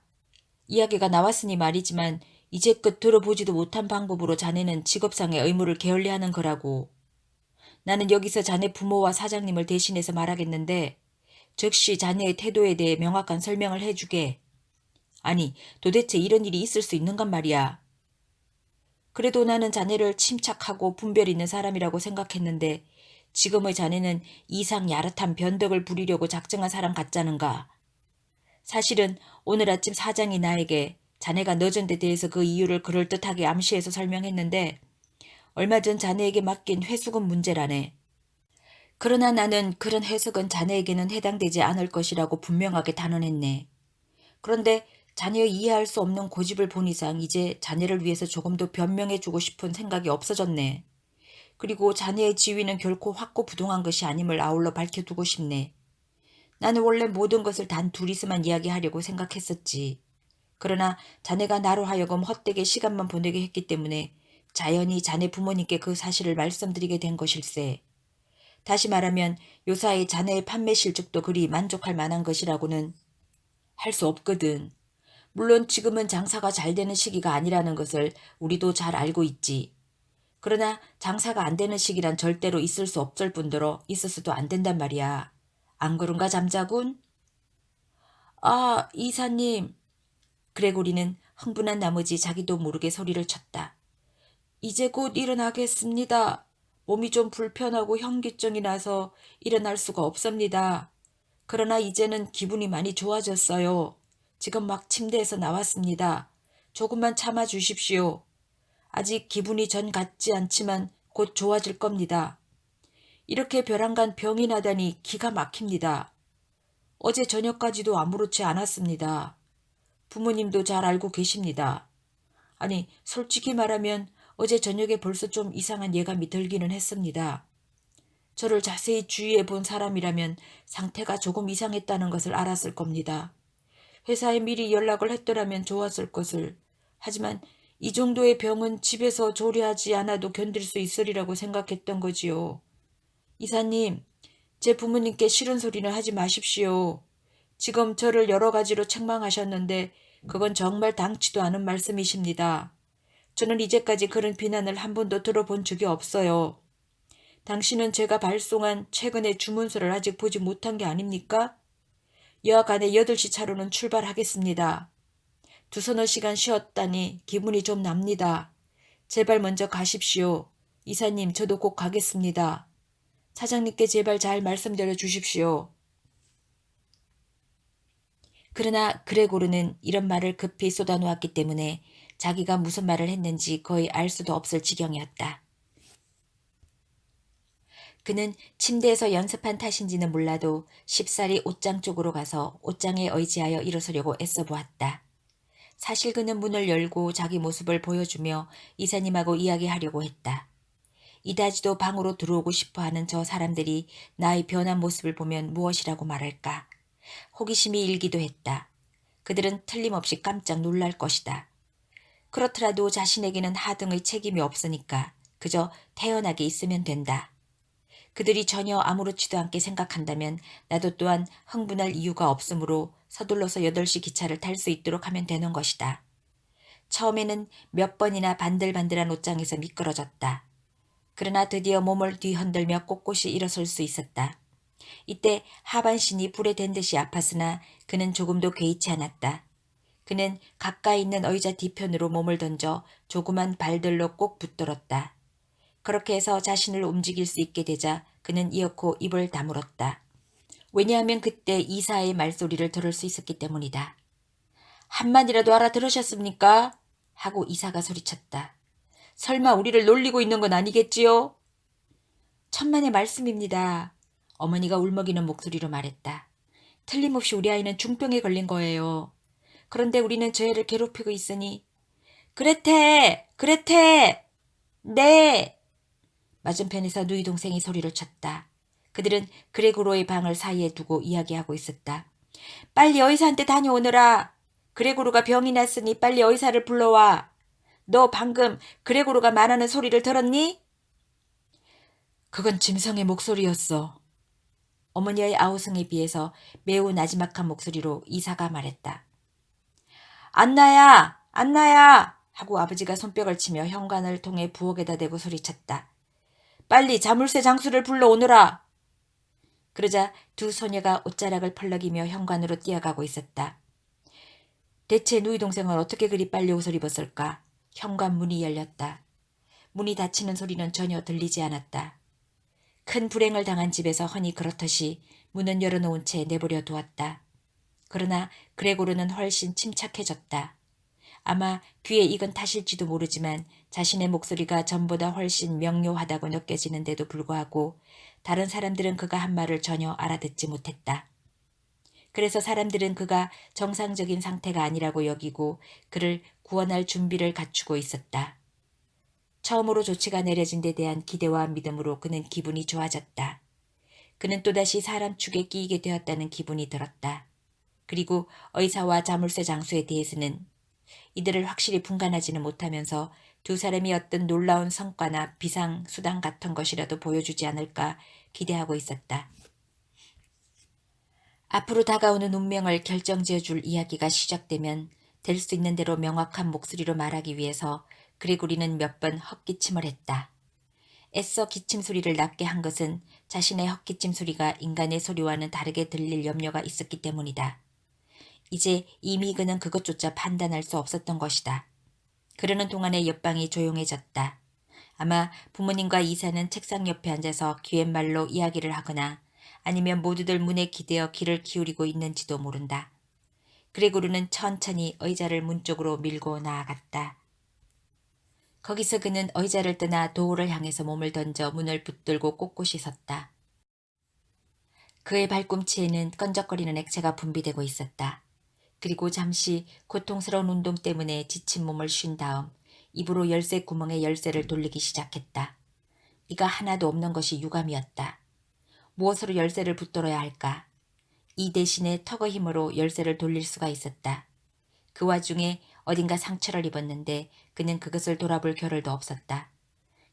이야기가 나왔으니 말이지만 이제껏 들어보지도 못한 방법으로 자네는 직업상의 의무를 게을리하는 거라고. 나는 여기서 자네 부모와 사장님을 대신해서 말하겠는데 즉시 자네의 태도에 대해 명확한 설명을 해주게. 아니, 도대체 이런 일이 있을 수 있는간 말이야. 그래도 나는 자네를 침착하고 분별 있는 사람이라고 생각했는데 지금의 자네는 이상 야릇한 변덕을 부리려고 작정한 사람 같자는가. 사실은 오늘 아침 사장이 나에게 자네가 늦은 데 대해서 그 이유를 그럴듯하게 암시해서 설명했는데 얼마 전 자네에게 맡긴 회수금 문제라네. 그러나 나는 그런 해석은 자네에게는 해당되지 않을 것이라고 분명하게 단언했네. 그런데 자네의 이해할 수 없는 고집을 본 이상 이제 자네를 위해서 조금 더 변명해주고 싶은 생각이 없어졌네. 그리고 자네의 지위는 결코 확고부동한 것이 아님을 아울러 밝혀두고 싶네. 나는 원래 모든 것을 단 둘이서만 이야기하려고 생각했었지. 그러나 자네가 나로 하여금 헛되게 시간만 보내게 했기 때문에 자연히 자네 부모님께 그 사실을 말씀드리게 된 것일세. 다시 말하면 요사이 자네의 판매 실적도 그리 만족할 만한 것이라고는 할 수 없거든. 물론 지금은 장사가 잘 되는 시기가 아니라는 것을 우리도 잘 알고 있지. 그러나 장사가 안 되는 시기란 절대로 있을 수 없을 뿐더러 있어서도 안 된단 말이야. 안 그런가 잠자군? 아, 이사님. 그레고리는 흥분한 나머지 자기도 모르게 소리를 쳤다. 이제 곧 일어나겠습니다. 몸이 좀 불편하고 현기증이 나서 일어날 수가 없습니다. 그러나 이제는 기분이 많이 좋아졌어요. 지금 막 침대에서 나왔습니다. 조금만 참아 주십시오. 아직 기분이 전 같지 않지만 곧 좋아질 겁니다. 이렇게 벼랑간 병이 나다니 기가 막힙니다. 어제 저녁까지도 아무렇지 않았습니다. 부모님도 잘 알고 계십니다. 아니, 솔직히 말하면 어제 저녁에 벌써 좀 이상한 예감이 들기는 했습니다. 저를 자세히 주의해 본 사람이라면 상태가 조금 이상했다는 것을 알았을 겁니다. 회사에 미리 연락을 했더라면 좋았을 것을. 하지만 이 정도의 병은 집에서 조리하지 않아도 견딜 수 있으리라고 생각했던 거지요. 이사님, 제 부모님께 싫은 소리는 하지 마십시오. 지금 저를 여러 가지로 책망하셨는데 그건 정말 당치도 않은 말씀이십니다. 저는 이제까지 그런 비난을 한 번도 들어본 적이 없어요. 당신은 제가 발송한 최근의 주문서를 아직 보지 못한 게 아닙니까? 여하간에 8시 차로는 출발하겠습니다. 두서너 시간 쉬었다니 기분이 좀 납니다. 제발 먼저 가십시오. 이사님, 저도 곧 가겠습니다. 사장님께 제발 잘 말씀드려 주십시오. 그러나 그레고르는 이런 말을 급히 쏟아놓았기 때문에 자기가 무슨 말을 했는지 거의 알 수도 없을 지경이었다. 그는 침대에서 연습한 탓인지는 몰라도 쉽사리 옷장 쪽으로 가서 옷장에 의지하여 일어서려고 애써 보았다. 사실 그는 문을 열고 자기 모습을 보여주며 이사님하고 이야기하려고 했다. 이다지도 방으로 들어오고 싶어하는 저 사람들이 나의 변한 모습을 보면 무엇이라고 말할까. 호기심이 일기도 했다. 그들은 틀림없이 깜짝 놀랄 것이다. 그렇더라도 자신에게는 하등의 책임이 없으니까 그저 태연하게 있으면 된다. 그들이 전혀 아무렇지도 않게 생각한다면 나도 또한 흥분할 이유가 없으므로 서둘러서 8시 기차를 탈 수 있도록 하면 되는 것이다. 처음에는 몇 번이나 반들반들한 옷장에서 미끄러졌다. 그러나 드디어 몸을 뒤흔들며 꼿꼿이 일어설 수 있었다. 이때 하반신이 불에 댄 듯이 아팠으나 그는 조금도 개의치 않았다. 그는 가까이 있는 의자 뒤편으로 몸을 던져 조그만 발들로 꼭 붙들었다. 그렇게 해서 자신을 움직일 수 있게 되자 그는 이윽고 입을 다물었다. 왜냐하면 그때 이사의 말소리를 들을 수 있었기 때문이다. 한마디라도 알아들으셨습니까? 하고 이사가 소리쳤다. 설마 우리를 놀리고 있는 건 아니겠지요? 천만의 말씀입니다. 어머니가 울먹이는 목소리로 말했다. 틀림없이 우리 아이는 중병에 걸린 거예요. 그런데 우리는 저 애를 괴롭히고 있으니. 그레테! 그레테! 네! 맞은편에서 누이 동생이 소리를 쳤다. 그들은 그레고로의 방을 사이에 두고 이야기하고 있었다. 빨리 의사한테 다녀오너라. 그레고로가 병이 났으니 빨리 의사를 불러와. 너 방금 그레고로가 말하는 소리를 들었니? 그건 짐승의 목소리였어. 어머니의 아우성에 비해서 매우 나지막한 목소리로 이사가 말했다. 안나야! 안나야! 하고 아버지가 손뼉을 치며 현관을 통해 부엌에다 대고 소리쳤다. 빨리 자물쇠 장수를 불러오너라. 그러자 두 소녀가 옷자락을 펄럭이며 현관으로 뛰어가고 있었다. 대체 누이 동생은 어떻게 그리 빨리 옷을 입었을까? 현관 문이 열렸다. 문이 닫히는 소리는 전혀 들리지 않았다. 큰 불행을 당한 집에서 흔히 그렇듯이 문은 열어놓은 채 내버려 두었다. 그러나 그레고르는 훨씬 침착해졌다. 아마 귀에 익은 탓일지도 모르지만 자신의 목소리가 전보다 훨씬 명료하다고 느껴지는데도 불구하고 다른 사람들은 그가 한 말을 전혀 알아듣지 못했다. 그래서 사람들은 그가 정상적인 상태가 아니라고 여기고 그를 구원할 준비를 갖추고 있었다. 처음으로 조치가 내려진 데 대한 기대와 믿음으로 그는 기분이 좋아졌다. 그는 또다시 사람 축에 끼이게 되었다는 기분이 들었다. 그리고 의사와 자물쇠 장수에 대해서는 이들을 확실히 분간하지는 못하면서 두 사람이 어떤 놀라운 성과나 비상 수당 같은 것이라도 보여주지 않을까 기대하고 있었다. 앞으로 다가오는 운명을 결정지어줄 이야기가 시작되면 될 수 있는 대로 명확한 목소리로 말하기 위해서 그레고리는 몇 번 헛기침을 했다. 애써 기침 소리를 낮게 한 것은 자신의 헛기침 소리가 인간의 소리와는 다르게 들릴 염려가 있었기 때문이다. 이제 이미 그는 그것조차 판단할 수 없었던 것이다. 그러는 동안에 옆방이 조용해졌다. 아마 부모님과 이사는 책상 옆에 앉아서 귀랫말로 이야기를 하거나 아니면 모두들 문에 기대어 귀를 기울이고 있는지도 모른다. 그레고르는 천천히 의자를 문 쪽으로 밀고 나아갔다. 거기서 그는 의자를 떠나 도우를 향해서 몸을 던져 문을 붙들고 꼿꼿이 섰다. 그의 발꿈치에는 끈적거리는 액체가 분비되고 있었다. 그리고 잠시 고통스러운 운동 때문에 지친 몸을 쉰 다음 입으로 열쇠 구멍에 열쇠를 돌리기 시작했다. 이가 하나도 없는 것이 유감이었다. 무엇으로 열쇠를 붙들어야 할까? 이 대신에 턱의 힘으로 열쇠를 돌릴 수가 있었다. 그 와중에 어딘가 상처를 입었는데 그는 그것을 돌아볼 겨를도 없었다.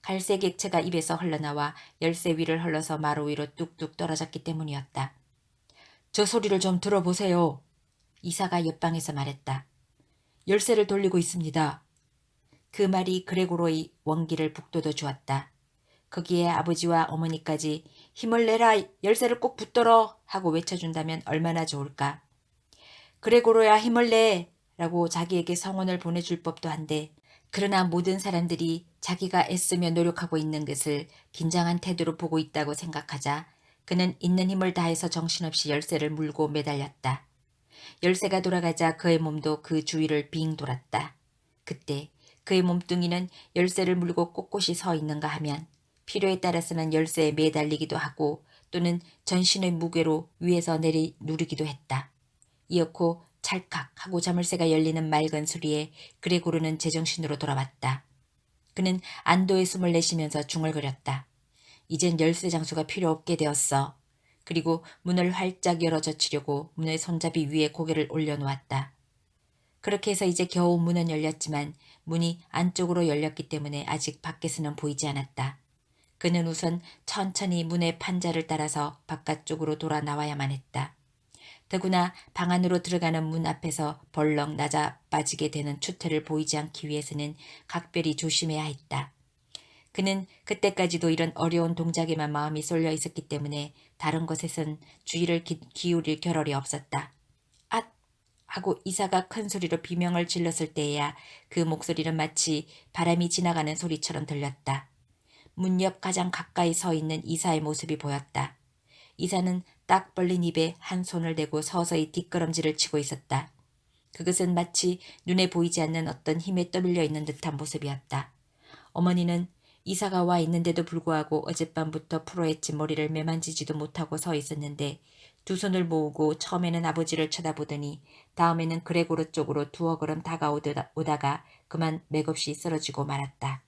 갈색 액체가 입에서 흘러나와 열쇠 위를 흘러서 마루 위로 뚝뚝 떨어졌기 때문이었다. 저 소리를 좀 들어보세요. 이사가 옆방에서 말했다. 열쇠를 돌리고 있습니다. 그 말이 그레고로의 원기를 북돋워 주었다. 거기에 아버지와 어머니까지 힘을 내라, 열쇠를 꼭 붙들어 하고 외쳐준다면 얼마나 좋을까. 그레고로야 힘을 내! 라고 자기에게 성원을 보내줄 법도 한데, 그러나 모든 사람들이 자기가 애쓰며 노력하고 있는 것을 긴장한 태도로 보고 있다고 생각하자 그는 있는 힘을 다해서 정신없이 열쇠를 물고 매달렸다. 열쇠가 돌아가자 그의 몸도 그 주위를 빙 돌았다. 그때 그의 몸뚱이는 열쇠를 물고 꼿꼿이 서 있는가 하면 필요에 따라서는 열쇠에 매달리기도 하고 또는 전신의 무게로 위에서 내리 누르기도 했다. 이윽고 찰칵 하고 자물쇠가 열리는 맑은 소리에 그레고르는 제정신으로 돌아왔다. 그는 안도의 숨을 내쉬면서 중얼거렸다. 이젠 열쇠 장수가 필요 없게 되었어. 그리고 문을 활짝 열어 젖히려고 문의 손잡이 위에 고개를 올려놓았다. 그렇게 해서 이제 겨우 문은 열렸지만 문이 안쪽으로 열렸기 때문에 아직 밖에서는 보이지 않았다. 그는 우선 천천히 문의 판자를 따라서 바깥쪽으로 돌아 나와야만 했다. 더구나 방 안으로 들어가는 문 앞에서 벌렁 낮아 빠지게 되는 추태를 보이지 않기 위해서는 각별히 조심해야 했다. 그는 그때까지도 이런 어려운 동작에만 마음이 쏠려 있었기 때문에 다른 것에선 주의를 기울일 겨를이 없었다. 앗! 하고 이사가 큰 소리로 비명을 질렀을 때에야 그 목소리는 마치 바람이 지나가는 소리처럼 들렸다. 문 옆 가장 가까이 서 있는 이사의 모습이 보였다. 이사는 딱 벌린 입에 한 손을 대고 서서히 뒷걸음질을 치고 있었다. 그것은 마치 눈에 보이지 않는 어떤 힘에 떠밀려 있는 듯한 모습이었다. 어머니는 이사가 와 있는데도 불구하고 어젯밤부터 풀어헤친 머리를 매만지지도 못하고 서 있었는데 두 손을 모으고 처음에는 아버지를 쳐다보더니 다음에는 그레고르 쪽으로 두어 걸음 다가오다가 그만 맥없이 쓰러지고 말았다.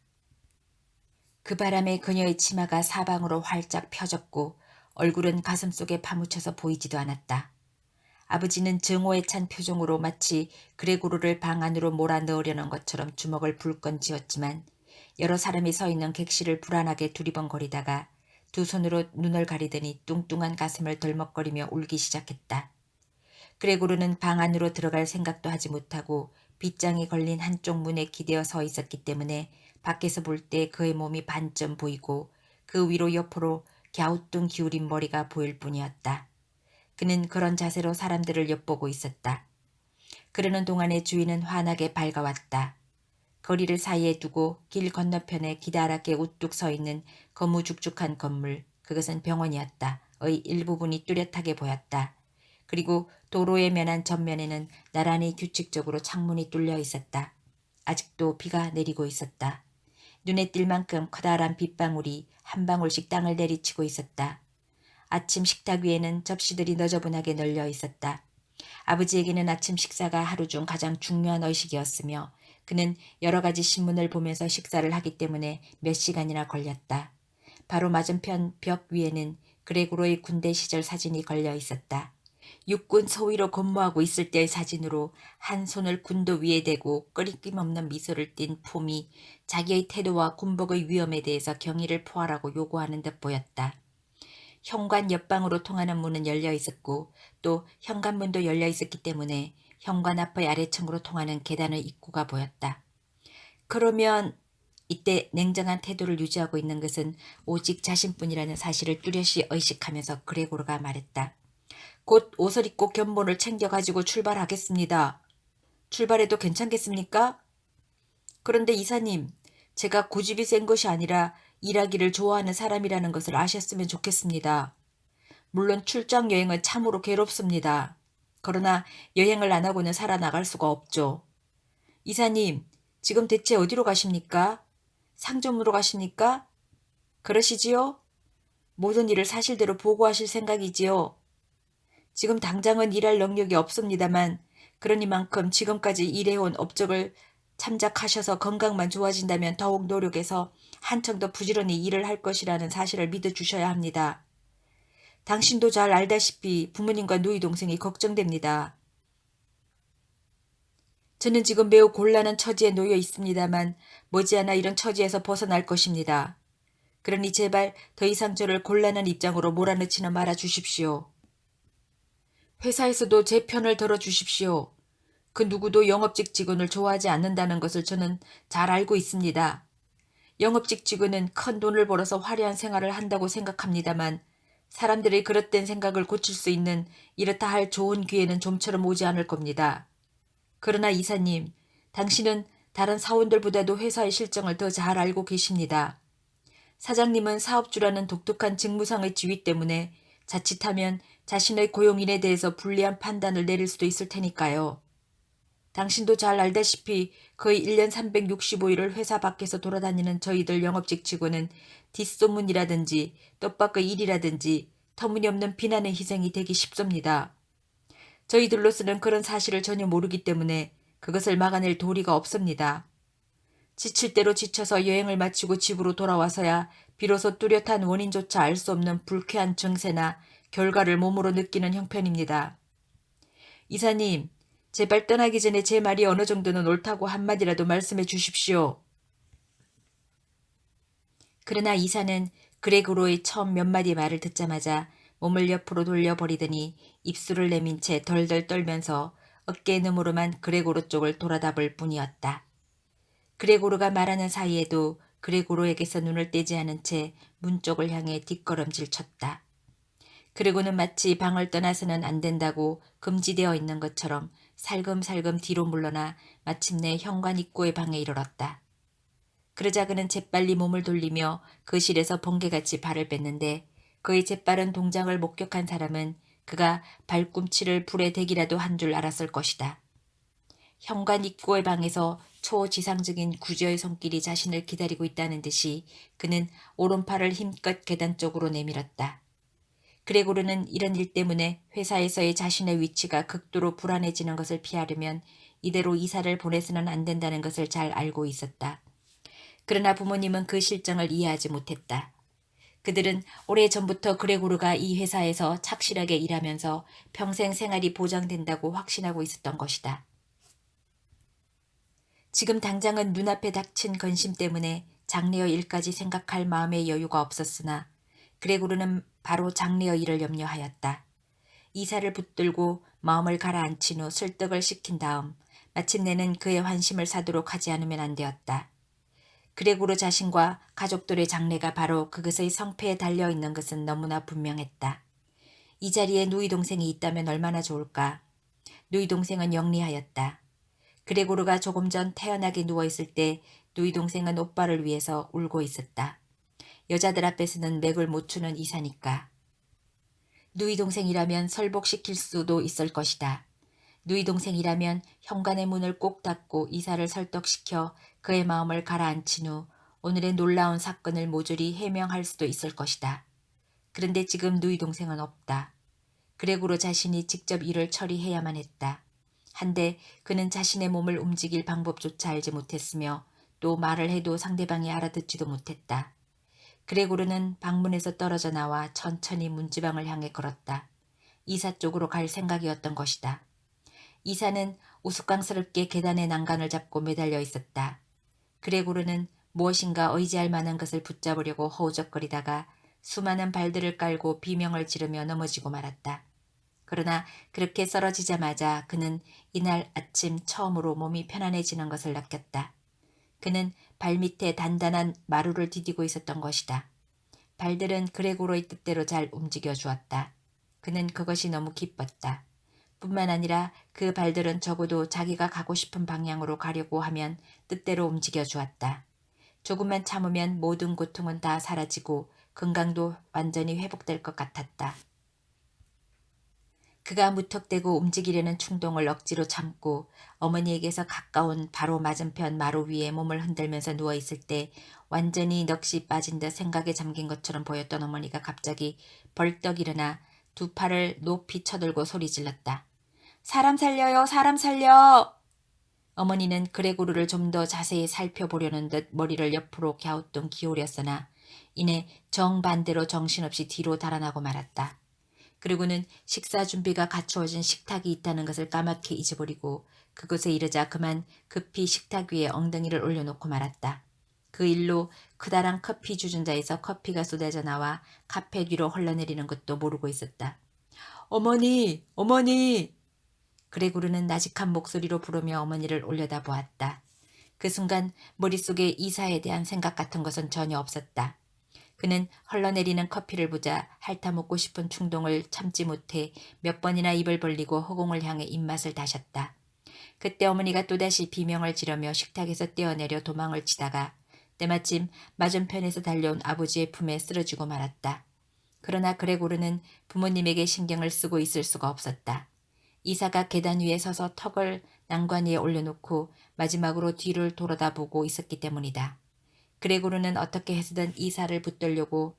그 바람에 그녀의 치마가 사방으로 활짝 펴졌고 얼굴은 가슴 속에 파묻혀서 보이지도 않았다. 아버지는 증오에 찬 표정으로 마치 그레고르를 방 안으로 몰아넣으려는 것처럼 주먹을 불끈 쥐었지만 여러 사람이 서 있는 객실을 불안하게 두리번거리다가 두 손으로 눈을 가리더니 뚱뚱한 가슴을 덜먹거리며 울기 시작했다. 그레고르는 방 안으로 들어갈 생각도 하지 못하고 빗장이 걸린 한쪽 문에 기대어 서 있었기 때문에 밖에서 볼 때 그의 몸이 반쯤 보이고 그 위로 옆으로 갸우뚱 기울인 머리가 보일 뿐이었다. 그는 그런 자세로 사람들을 엿보고 있었다. 그러는 동안에 주위는 환하게 밝아왔다. 거리를 사이에 두고 길 건너편에 기다랗게 우뚝 서 있는 거무죽죽한 건물, 그것은 병원이었다. 의 일부분이 뚜렷하게 보였다. 그리고 도로에 면한 전면에는 나란히 규칙적으로 창문이 뚫려 있었다. 아직도 비가 내리고 있었다. 눈에 띌 만큼 커다란 빗방울이 한 방울씩 땅을 내리치고 있었다. 아침 식탁 위에는 접시들이 너저분하게 널려 있었다. 아버지에게는 아침 식사가 하루 중 가장 중요한 의식이었으며 그는 여러 가지 신문을 보면서 식사를 하기 때문에 몇 시간이나 걸렸다. 바로 맞은편 벽 위에는 그레고로의 군대 시절 사진이 걸려 있었다. 육군 소위로 근무하고 있을 때의 사진으로 한 손을 군도 위에 대고 끊임없는 미소를 띤 폼이 자기의 태도와 군복의 위험에 대해서 경의를 표하라고 요구하는 듯 보였다. 현관 옆방으로 통하는 문은 열려 있었고 또 현관문도 열려 있었기 때문에 현관 앞의 아래층으로 통하는 계단의 입구가 보였다. 그러면 이때 냉정한 태도를 유지하고 있는 것은 오직 자신뿐이라는 사실을 뚜렷이 의식하면서 그레고르가 말했다. 곧 옷을 입고 견본을 챙겨가지고 출발하겠습니다. 출발해도 괜찮겠습니까? 그런데 이사님, 제가 고집이 센 것이 아니라 일하기를 좋아하는 사람이라는 것을 아셨으면 좋겠습니다. 물론 출장 여행은 참으로 괴롭습니다. 그러나 여행을 안 하고는 살아나갈 수가 없죠. 이사님, 지금 대체 어디로 가십니까? 상점으로 가십니까? 그러시지요? 모든 일을 사실대로 보고하실 생각이지요? 지금 당장은 일할 능력이 없습니다만 그러니만큼 지금까지 일해온 업적을 참작하셔서 건강만 좋아진다면 더욱 노력해서 한층 더 부지런히 일을 할 것이라는 사실을 믿어주셔야 합니다. 당신도 잘 알다시피 부모님과 누이 동생이 걱정됩니다. 저는 지금 매우 곤란한 처지에 놓여 있습니다만 머지않아 이런 처지에서 벗어날 것입니다. 그러니 제발 더 이상 저를 곤란한 입장으로 몰아넣지는 말아 주십시오. 회사에서도 제 편을 들어주십시오. 그 누구도 영업직 직원을 좋아하지 않는다는 것을 저는 잘 알고 있습니다. 영업직 직원은 큰 돈을 벌어서 화려한 생활을 한다고 생각합니다만 사람들이 그릇된 생각을 고칠 수 있는 이렇다 할 좋은 기회는 좀처럼 오지 않을 겁니다. 그러나 이사님, 당신은 다른 사원들보다도 회사의 실정을 더 잘 알고 계십니다. 사장님은 사업주라는 독특한 직무상의 지위 때문에 자칫하면 자신의 고용인에 대해서 불리한 판단을 내릴 수도 있을 테니까요. 당신도 잘 알다시피 거의 1년 365일을 회사 밖에서 돌아다니는 저희들 영업직 직원은 뒷소문이라든지 뜻밖의 일이라든지 터무니없는 비난의 희생이 되기 쉽습니다. 저희들로서는 그런 사실을 전혀 모르기 때문에 그것을 막아낼 도리가 없습니다. 지칠 대로 지쳐서 여행을 마치고 집으로 돌아와서야 비로소 뚜렷한 원인조차 알 수 없는 불쾌한 증세나 결과를 몸으로 느끼는 형편입니다. 이사님, 제발 떠나기 전에 제 말이 어느 정도는 옳다고 한마디라도 말씀해 주십시오. 그러나 이사는 그레고로의 처음 몇 마디 말을 듣자마자 몸을 옆으로 돌려버리더니 입술을 내민 채 덜덜 떨면서 어깨 너머로만 그레고로 쪽을 돌아다볼 뿐이었다. 그레고로가 말하는 사이에도 그레고로에게서 눈을 떼지 않은 채 문 쪽을 향해 뒷걸음질 쳤다. 그리고는 마치 방을 떠나서는 안 된다고 금지되어 있는 것처럼 살금살금 뒤로 물러나 마침내 현관 입구의 방에 이르렀다. 그러자 그는 재빨리 몸을 돌리며 거실에서 번개같이 발을 뺐는데 그의 재빠른 동작을 목격한 사람은 그가 발꿈치를 불에 대기라도 한 줄 알았을 것이다. 현관 입구의 방에서 초지상적인 구조의 손길이 자신을 기다리고 있다는 듯이 그는 오른팔을 힘껏 계단 쪽으로 내밀었다. 그레고르는 이런 일 때문에 회사에서의 자신의 위치가 극도로 불안해지는 것을 피하려면 이대로 이사를 보내서는 안 된다는 것을 잘 알고 있었다. 그러나 부모님은 그 실정을 이해하지 못했다. 그들은 오래전부터 그레고르가 이 회사에서 착실하게 일하면서 평생 생활이 보장된다고 확신하고 있었던 것이다. 지금 당장은 눈앞에 닥친 근심 때문에 장래의 일까지 생각할 마음의 여유가 없었으나 그레고르는 바로 장래의 일을 염려하였다. 이사를 붙들고 마음을 가라앉힌 후 설득을 시킨 다음 마침내는 그의 환심을 사도록 하지 않으면 안 되었다. 그레고르 자신과 가족들의 장래가 바로 그것의 성패에 달려있는 것은 너무나 분명했다. 이 자리에 누이 동생이 있다면 얼마나 좋을까. 누이 동생은 영리하였다. 그레고르가 조금 전 태연하게 누워있을 때 누이 동생은 오빠를 위해서 울고 있었다. 여자들 앞에서는 맥을 못 추는 이사니까. 누이 동생이라면 설복시킬 수도 있을 것이다. 누이 동생이라면 현관의 문을 꼭 닫고 이사를 설득시켜 그의 마음을 가라앉힌 후 오늘의 놀라운 사건을 모조리 해명할 수도 있을 것이다. 그런데 지금 누이 동생은 없다. 그레고르 자신이 직접 일을 처리해야만 했다. 한데 그는 자신의 몸을 움직일 방법조차 알지 못했으며 또 말을 해도 상대방이 알아듣지도 못했다. 그레고르는 방문에서 떨어져 나와 천천히 문지방을 향해 걸었다. 이사 쪽으로 갈 생각이었던 것이다. 이사는 우스꽝스럽게 계단의 난간을 잡고 매달려 있었다. 그레고르는 무엇인가 의지할 만한 것을 붙잡으려고 허우적거리다가 수많은 발들을 깔고 비명을 지르며 넘어지고 말았다. 그러나 그렇게 쓰러지자마자 그는 이날 아침 처음으로 몸이 편안해지는 것을 느꼈다. 그는 발밑에 단단한 마루를 디디고 있었던 것이다. 발들은 그레고로의 뜻대로 잘 움직여 주었다. 그는 그것이 너무 기뻤다. 뿐만 아니라 그 발들은 적어도 자기가 가고 싶은 방향으로 가려고 하면 뜻대로 움직여 주었다. 조금만 참으면 모든 고통은 다 사라지고 건강도 완전히 회복될 것 같았다. 그가 무턱대고 움직이려는 충동을 억지로 참고 어머니에게서 가까운 바로 맞은편 마루 위에 몸을 흔들면서 누워있을 때 완전히 넋이 빠진 듯 생각에 잠긴 것처럼 보였던 어머니가 갑자기 벌떡 일어나 두 팔을 높이 쳐들고 소리질렀다. 사람 살려요! 사람 살려! 어머니는 그레고르를 좀 더 자세히 살펴보려는 듯 머리를 옆으로 갸우뚱 기울였으나 이내 정반대로 정신없이 뒤로 달아나고 말았다. 그리고는 식사 준비가 갖추어진 식탁이 있다는 것을 까맣게 잊어버리고 그곳에 이르자 그만 급히 식탁 위에 엉덩이를 올려놓고 말았다. 그 일로 크다란 커피 주전자에서 커피가 쏟아져 나와 카페 뒤로 흘러내리는 것도 모르고 있었다. 어머니! 어머니! 그레고르는 나직한 목소리로 부르며 어머니를 올려다보았다. 그 순간 머릿속에 이사에 대한 생각 같은 것은 전혀 없었다. 그는 흘러내리는 커피를 보자 핥아 먹고 싶은 충동을 참지 못해 몇 번이나 입을 벌리고 허공을 향해 입맛을 다셨다. 그때 어머니가 또다시 비명을 지르며 식탁에서 뛰어내려 도망을 치다가 때마침 맞은편에서 달려온 아버지의 품에 쓰러지고 말았다. 그러나 그레고르는 부모님에게 신경을 쓰고 있을 수가 없었다. 이사가 계단 위에 서서 턱을 난관 위에 올려놓고 마지막으로 뒤를 돌아다보고 있었기 때문이다. 그레고르는 어떻게 해서든 이사를 붙들려고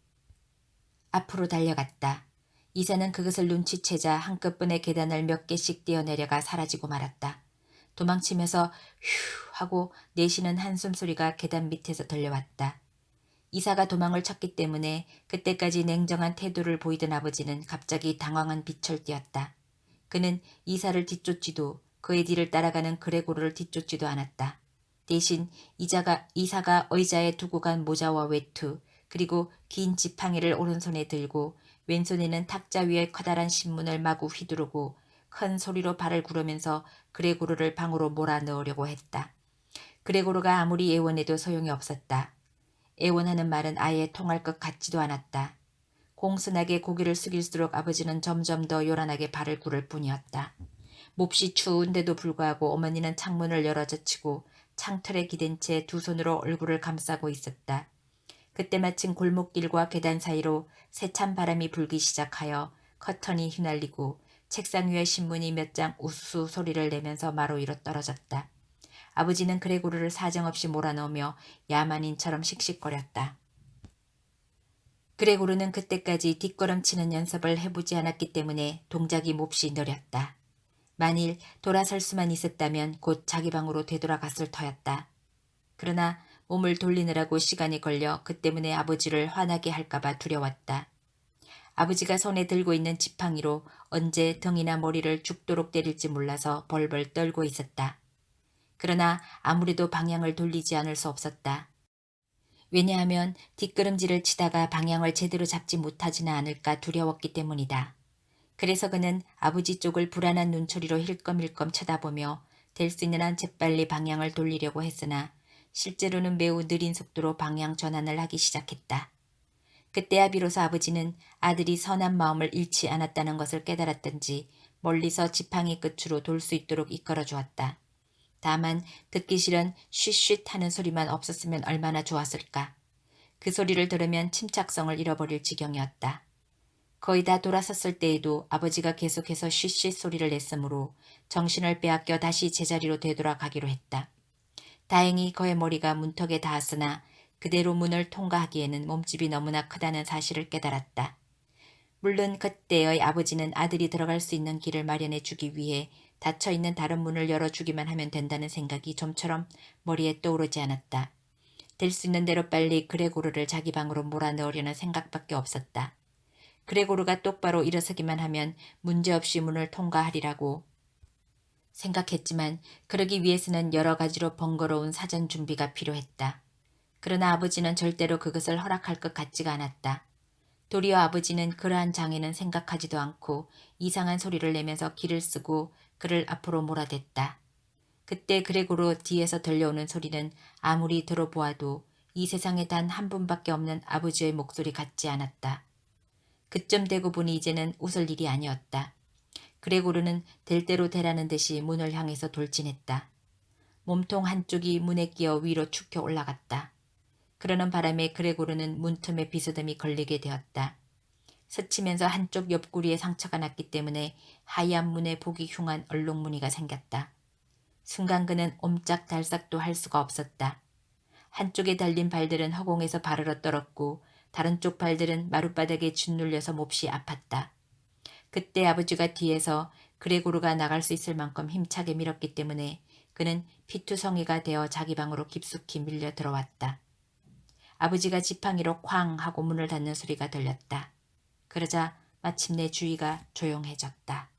앞으로 달려갔다. 이사는 그것을 눈치채자 한꺼번에 계단을 몇 개씩 뛰어내려가 사라지고 말았다. 도망치면서 휴 하고 내쉬는 한숨 소리가 계단 밑에서 들려왔다. 이사가 도망을 쳤기 때문에 그때까지 냉정한 태도를 보이던 아버지는 갑자기 당황한 빛을 띠었다. 그는 이사를 뒤쫓지도 그의 뒤를 따라가는 그레고르를 뒤쫓지도 않았다. 대신 이사가 의자에 두고 간 모자와 외투 그리고 긴 지팡이를 오른손에 들고 왼손에는 탁자 위에 커다란 신문을 마구 휘두르고 큰 소리로 발을 구르면서 그레고르를 방으로 몰아넣으려고 했다. 그레고르가 아무리 애원해도 소용이 없었다. 애원하는 말은 아예 통할 것 같지도 않았다. 공손하게 고개를 숙일수록 아버지는 점점 더 요란하게 발을 구를 뿐이었다. 몹시 추운데도 불구하고 어머니는 창문을 열어젖히고 창틀에 기댄 채 두 손으로 얼굴을 감싸고 있었다. 그때 마침 골목길과 계단 사이로 세찬 바람이 불기 시작하여 커튼이 휘날리고 책상 위에 신문이 몇 장 우수수 소리를 내면서 마루 위로 떨어졌다. 아버지는 그레고르를 사정없이 몰아넣으며 야만인처럼 씩씩거렸다. 그레고르는 그때까지 뒷걸음치는 연습을 해보지 않았기 때문에 동작이 몹시 느렸다. 만일 돌아설 수만 있었다면 곧 자기 방으로 되돌아갔을 터였다. 그러나 몸을 돌리느라고 시간이 걸려 그 때문에 아버지를 화나게 할까봐 두려웠다. 아버지가 손에 들고 있는 지팡이로 언제 등이나 머리를 죽도록 때릴지 몰라서 벌벌 떨고 있었다. 그러나 아무래도 방향을 돌리지 않을 수 없었다. 왜냐하면 뒷걸음질을 치다가 방향을 제대로 잡지 못하지는 않을까 두려웠기 때문이다. 그래서 그는 아버지 쪽을 불안한 눈초리로 힐끔힐끔 쳐다보며 될 수 있는 한 재빨리 방향을 돌리려고 했으나 실제로는 매우 느린 속도로 방향 전환을 하기 시작했다. 그때야 비로소 아버지는 아들이 선한 마음을 잃지 않았다는 것을 깨달았던지 멀리서 지팡이 끝으로 돌 수 있도록 이끌어 주었다. 다만 듣기 싫은 쉬쉿 하는 소리만 없었으면 얼마나 좋았을까. 그 소리를 들으면 침착성을 잃어버릴 지경이었다. 거의 다 돌아섰을 때에도 아버지가 계속해서 쉬쉿 소리를 냈으므로 정신을 빼앗겨 다시 제자리로 되돌아가기로 했다. 다행히 그의 머리가 문턱에 닿았으나 그대로 문을 통과하기에는 몸집이 너무나 크다는 사실을 깨달았다. 물론 그때의 아버지는 아들이 들어갈 수 있는 길을 마련해 주기 위해 닫혀있는 다른 문을 열어주기만 하면 된다는 생각이 좀처럼 머리에 떠오르지 않았다. 될 수 있는 대로 빨리 그레고르를 자기 방으로 몰아넣으려는 생각밖에 없었다. 그레고르가 똑바로 일어서기만 하면 문제없이 문을 통과하리라고 생각했지만 그러기 위해서는 여러 가지로 번거로운 사전 준비가 필요했다. 그러나 아버지는 절대로 그것을 허락할 것 같지가 않았다. 도리어 아버지는 그러한 장애는 생각하지도 않고 이상한 소리를 내면서 기를 쓰고 그를 앞으로 몰아댔다. 그때 그레고르 뒤에서 들려오는 소리는 아무리 들어보아도 이 세상에 단 한 분밖에 없는 아버지의 목소리 같지 않았다. 그쯤 되고 보니 이제는 웃을 일이 아니었다. 그레고르는 될 대로 되라는 듯이 문을 향해서 돌진했다. 몸통 한쪽이 문에 끼어 위로 축혀 올라갔다. 그러는 바람에 그레고르는 문틈에 비스듬히 걸리게 되었다. 스치면서 한쪽 옆구리에 상처가 났기 때문에 하얀 문에 보기 흉한 얼룩무늬가 생겼다. 순간 그는 옴짝달싹도 할 수가 없었다. 한쪽에 달린 발들은 허공에서 바르르 떨었고 다른 쪽 발들은 마룻바닥에 짓눌려서 몹시 아팠다. 그때 아버지가 뒤에서 그레고르가 나갈 수 있을 만큼 힘차게 밀었기 때문에 그는 피투성이가 되어 자기 방으로 깊숙이 밀려 들어왔다. 아버지가 지팡이로 쾅 하고 문을 닫는 소리가 들렸다. 그러자 마침내 주위가 조용해졌다.